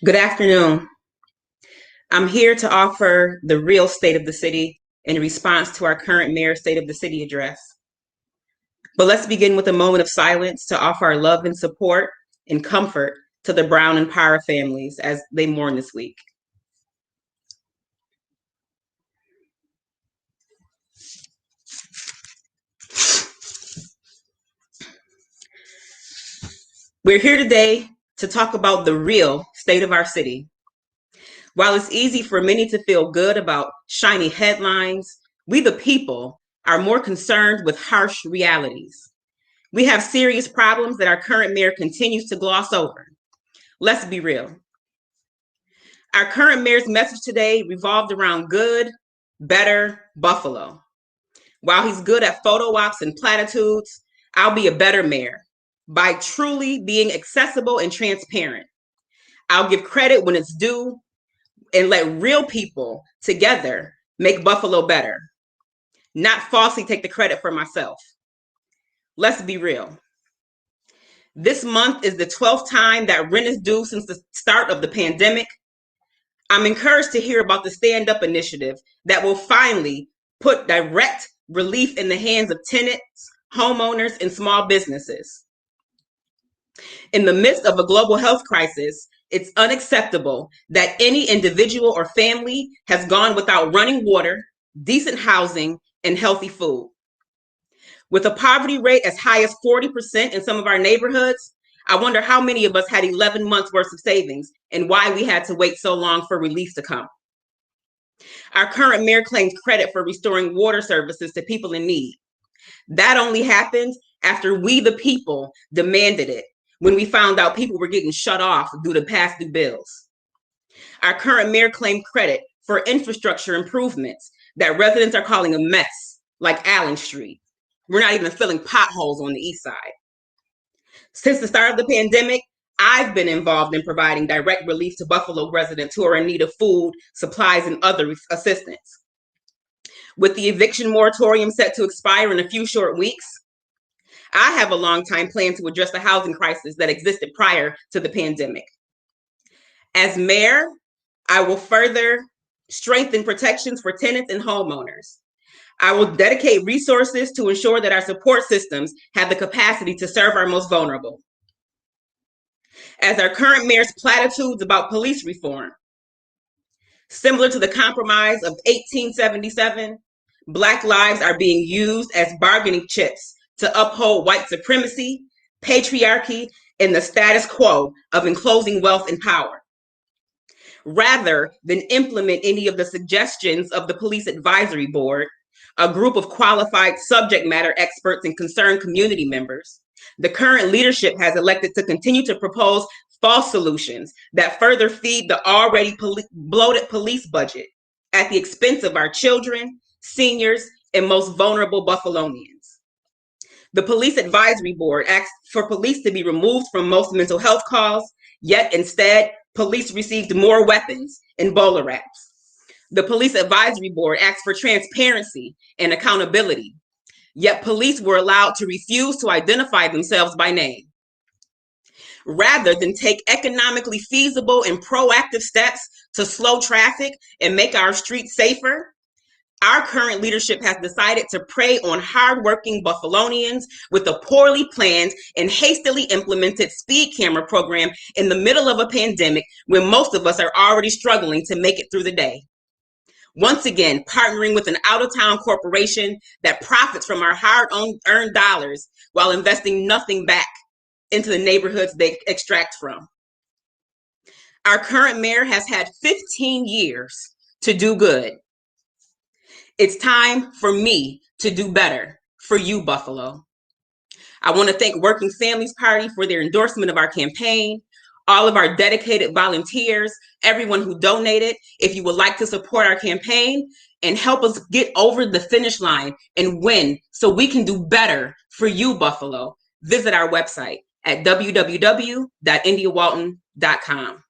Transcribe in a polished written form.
Good afternoon. I'm here to offer the real state of the city in response to our current mayor's State of the City address. But let's begin with a moment of silence to offer our love and support and comfort to the Brown and Parra families as they mourn this week. We're here today to talk about the real state of our city. While it's easy for many to feel good about shiny headlines, we the people are more concerned with harsh realities. We have serious problems that our current mayor continues to gloss over. Let's be real. Our current mayor's message today revolved around good, better Buffalo. While he's good at photo ops and platitudes, I'll be a better mayor by truly being accessible and transparent. I'll give credit when it's due and let real people together make Buffalo better, not falsely take the credit for myself. Let's be real. This month is the 12th time that rent is due since the start of the pandemic. I'm encouraged to hear about the Stand Up initiative that will finally put direct relief in the hands of tenants, homeowners, and small businesses. In the midst of a global health crisis, it's unacceptable that any individual or family has gone without running water, decent housing, and healthy food. With a poverty rate as high as 40% in some of our neighborhoods, I wonder how many of us had 11 months worth of savings and why we had to wait so long for relief to come. Our current mayor claims credit for restoring water services to people in need. That only happened after we, the people, demanded it when we found out people were getting shut off due to past due bills. Our current mayor claimed credit for infrastructure improvements that residents are calling a mess, like Allen Street. We're not even filling potholes on the east side. Since the start of the pandemic, I've been involved in providing direct relief to Buffalo residents who are in need of food, supplies, and other assistance. With the eviction moratorium set to expire in a few short weeks, I have a long-time plan to address the housing crisis that existed prior to the pandemic. As mayor, I will further strengthen protections for tenants and homeowners. I will dedicate resources to ensure that our support systems have the capacity to serve our most vulnerable. As our current mayor's platitudes about police reform, similar to the compromise of 1877, Black lives are being used as bargaining chips to uphold white supremacy, patriarchy, and the status quo of enclosing wealth and power. Rather than implement any of the suggestions of the Police Advisory Board, a group of qualified subject matter experts and concerned community members, the current leadership has elected to continue to propose false solutions that further feed the already bloated police budget at the expense of our children, seniors, and most vulnerable Buffalonians. The Police Advisory Board asked for police to be removed from most mental health calls, yet instead, police received more weapons and bowler wraps. The Police Advisory Board asked for transparency and accountability, yet police were allowed to refuse to identify themselves by name. Rather than take economically feasible and proactive steps to slow traffic and make our streets safer, our current leadership has decided to prey on hardworking Buffalonians with a poorly planned and hastily implemented speed camera program in the middle of a pandemic when most of us are already struggling to make it through the day. Once again, partnering with an out-of-town corporation that profits from our hard-earned dollars while investing nothing back into the neighborhoods they extract from. Our current mayor has had 15 years to do good. It's time for me to do better for you, Buffalo. I want to thank Working Families Party for their endorsement of our campaign, all of our dedicated volunteers, everyone who donated. If you would like to support our campaign and help us get over the finish line and win so we can do better for you, Buffalo, visit our website at www.indiawalton.com.